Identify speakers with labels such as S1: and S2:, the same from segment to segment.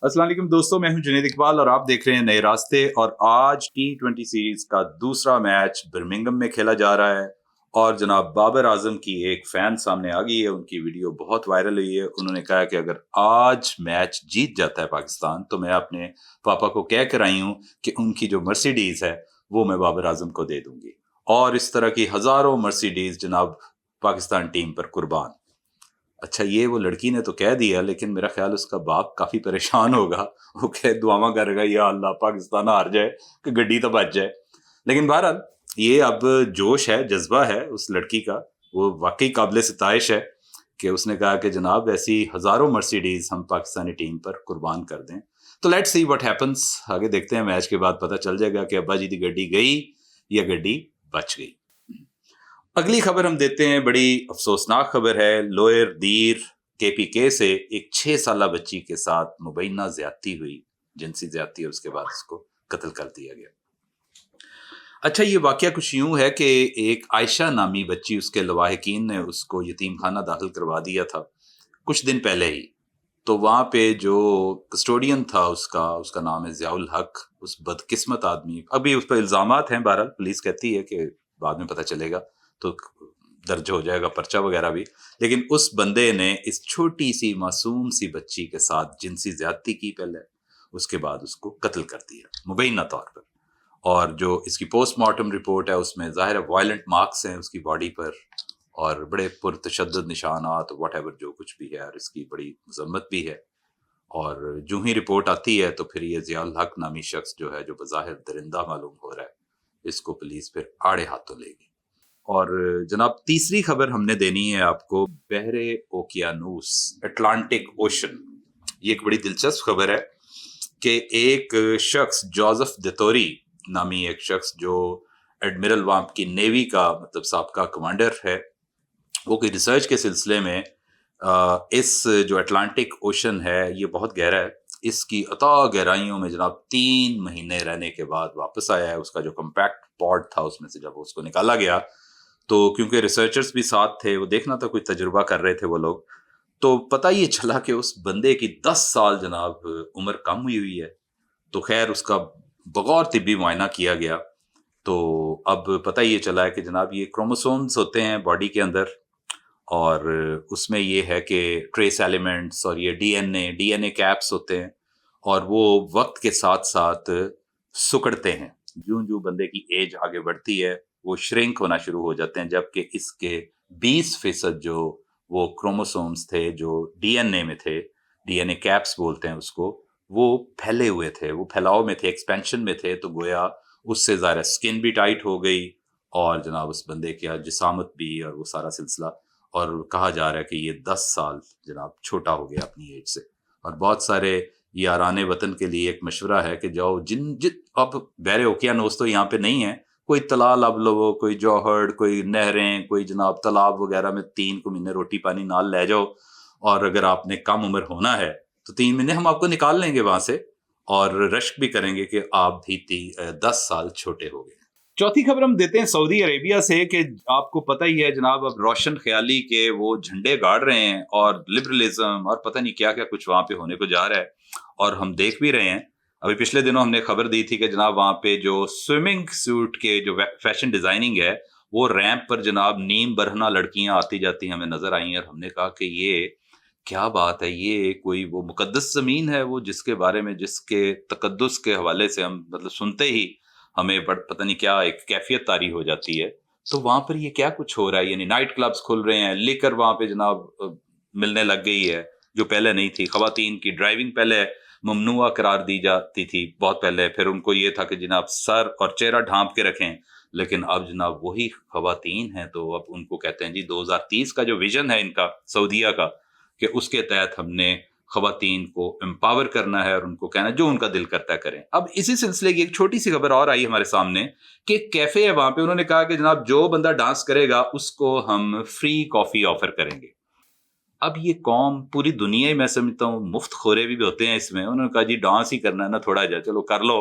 S1: السلام علیکم دوستوں، میں ہوں جنید اقبال اور آپ دیکھ رہے ہیں نئے راستے۔ اور آج T20 سیریز کا دوسرا میچ برمنگھم میں کھیلا جا رہا ہے اور جناب بابر اعظم کی ایک فین سامنے آ گئی ہے، ان کی ویڈیو بہت وائرل ہوئی ہے۔ انہوں نے کہا کہ اگر آج میچ جیت جاتا ہے پاکستان تو میں اپنے پاپا کو کہہ کر آئی ہوں کہ ان کی جو مرسیڈیز ہے وہ میں بابر اعظم کو دے دوں گی، اور اس طرح کی ہزاروں مرسیڈیز جناب پاکستان ٹیم پر قربان۔ اچھا، یہ وہ لڑکی نے تو کہہ دیا، لیکن میرا خیال اس کا باپ کافی پریشان ہوگا، وہ کہ دعاواں کرے گا یا اللہ پاکستان ہار جائے کہ گڈی تو بچ جائے۔ لیکن بہرحال یہ اب جوش ہے، جذبہ ہے اس لڑکی کا، وہ واقعی قابل ستائش ہے کہ اس نے کہا کہ جناب ایسی ہزاروں مرسیڈیز ہم پاکستانی ٹیم پر قربان کر دیں۔ تو لیٹس سی واٹ ہیپنس، آگے دیکھتے ہیں، میچ کے بعد پتہ چل جائے گا کہ ابا جی دی گڈی گئی یا گڈی بچ گئی۔ اگلی خبر ہم دیتے ہیں، بڑی افسوسناک خبر ہے۔ لوئر دیر KPK سے ایک 6 سالہ بچی کے ساتھ مبینہ زیادتی ہوئی، جنسی زیادتی، اور اس کے بعد اس کو قتل کر دیا گیا۔ اچھا، یہ واقعہ کچھ یوں ہے کہ ایک عائشہ نامی بچی، اس کے لواحقین نے اس کو یتیم خانہ داخل کروا دیا تھا کچھ دن پہلے ہی۔ تو وہاں پہ جو کسٹوڈین تھا اس کا نام ہے ضیاء الحق، اس بدقسمت آدمی، ابھی اس پہ الزامات ہیں، بہرحال پولیس کہتی ہے کہ بعد میں پتہ چلے گا تو درج ہو جائے گا پرچہ وغیرہ بھی، لیکن اس بندے نے اس چھوٹی سی معصوم سی بچی کے ساتھ جنسی زیادتی کی پہلے، اس کے بعد اس کو قتل کر دیا مبینہ طور پر۔ اور جو اس کی پوسٹ مارٹم رپورٹ ہے اس میں ظاہر ہے وائلنٹ مارکس ہیں اس کی باڈی پر، اور بڑے پرتشدد نشانات، واٹ ایور جو کچھ بھی ہے، اور اس کی بڑی مذمت بھی ہے۔ اور جو ہی رپورٹ آتی ہے تو پھر یہ ضیاء الحق نامی شخص جو ہے، جو بظاہر درندہ معلوم ہو رہا ہے، اس کو پولیس پھر آڑے ہاتھوں لے گی۔ اور جناب تیسری خبر ہم نے دینی ہے آپ کو، بحر اوقیانوس، اٹلانٹک اوشن۔ یہ ایک بڑی دلچسپ خبر ہے کہ ایک شخص جوزف دتوری نامی ایک شخص، جو ایڈمرل وہاں کی نیوی کا مطلب سابقہ کمانڈر ہے، وہ کوئی ریسرچ کے سلسلے میں اس جو اٹلانٹک اوشن ہے یہ بہت گہرا ہے، اس کی اتھاہ گہرائیوں میں جناب 3 مہینے رہنے کے بعد واپس آیا ہے۔ اس کا جو کمپیکٹ پاڈ تھا اس میں سے جب اس کو نکالا گیا تو کیونکہ ریسرچرز بھی ساتھ تھے، وہ دیکھنا تھا، کوئی تجربہ کر رہے تھے وہ لوگ، تو پتہ یہ چلا کہ اس بندے کی 10 سال جناب عمر کم ہوئی ہے۔ تو خیر اس کا بغور طبی معائنہ کیا گیا تو اب پتہ یہ چلا ہے کہ جناب یہ کروموسومز ہوتے ہیں باڈی کے اندر، اور اس میں یہ ہے کہ ٹریس ایلیمنٹس اور یہ ڈی این اے کیپس ہوتے ہیں، اور وہ وقت کے ساتھ ساتھ سکڑتے ہیں۔ جوں جوں بندے کی ایج آگے بڑھتی ہے وہ شرنک ہونا شروع ہو جاتے ہیں، جبکہ اس کے 20% جو وہ کروموسومز تھے جو ڈی این اے میں تھے، ڈی این اے کیپس بولتے ہیں اس کو، وہ پھیلے ہوئے تھے، وہ پھیلاؤ میں تھے، ایکسپینشن میں تھے، تو گویا اس سے ظاہر سکن بھی ٹائٹ ہو گئی اور جناب اس بندے کی جسامت بھی، اور وہ سارا سلسلہ، اور کہا جا رہا ہے کہ یہ 10 سال جناب چھوٹا ہو گیا اپنی ایج سے۔ اور بہت سارے یاران وطن کے لیے ایک مشورہ ہے کہ جاؤ، اب بحر اوقیانوس تو یہاں پہ نہیں ہے، کوئی تلال اب لو، کوئی جوہر، کوئی نہریں، کوئی جناب تالاب وغیرہ میں 3 مہینے روٹی پانی نال لے جاؤ، اور اگر آپ نے کم عمر ہونا ہے تو 3 مہینے ہم آپ کو نکال لیں گے وہاں سے، اور رشک بھی کریں گے کہ آپ بھی 10 سال چھوٹے ہو گئے۔ چوتھی خبر ہم دیتے ہیں سعودی عربیہ سے کہ آپ کو پتہ ہی ہے جناب، اب روشن خیالی کے وہ جھنڈے گاڑ رہے ہیں، اور لبرلزم اور پتہ نہیں کیا کیا کچھ وہاں پہ ہونے کو جا رہا ہے، اور ہم دیکھ بھی رہے ہیں۔ ابھی پچھلے دنوں ہم نے خبر دی تھی کہ جناب وہاں پہ جو سوئمنگ سوٹ کے جو فیشن ڈیزائننگ ہے، وہ ریمپ پر جناب نیم برہنہ لڑکیاں آتی جاتی ہمیں نظر آئی ہیں، اور ہم نے کہا کہ یہ کیا بات ہے، یہ کوئی وہ مقدس زمین ہے وہ جس کے بارے میں، جس کے تقدس کے حوالے سے ہم مطلب سنتے ہی ہمیں پتہ نہیں کیا ایک کیفیت طاری ہو جاتی ہے۔ تو وہاں پر یہ کیا کچھ ہو رہا ہے، یعنی نائٹ کلبز کھل رہے ہیں، لیکر وہاں پہ جناب ملنے لگ گئی ہے جو پہلے نہیں تھی، خواتین کی ڈرائیونگ پہلے ممنوع قرار دی جاتی تھی بہت پہلے، پھر ان کو یہ تھا کہ جناب سر اور چہرہ ڈھانپ کے رکھیں، لیکن اب جناب وہی خواتین ہیں تو اب ان کو کہتے ہیں جی 2030 کا جو ویژن ہے ان کا سعودیہ کا، کہ اس کے تحت ہم نے خواتین کو امپاور کرنا ہے، اور ان کو کہنا ہے جو ان کا دل کرتا ہے کریں۔ اب اسی سلسلے کی ایک چھوٹی سی خبر اور آئی ہمارے سامنے کہ ایک کیفے ہے وہاں پہ، انہوں نے کہا کہ جناب جو بندہ ڈانس کرے گا اس کو ہم فری کافی آفر کریں گے۔ اب یہ قوم پوری دنیا ہی میں سمجھتا ہوں مفت خورے بھی ہوتے ہیں اس میں، انہوں نے کہا جی ڈانس ہی کرنا ہے نا تھوڑا جا، چلو کر لو،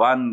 S1: 1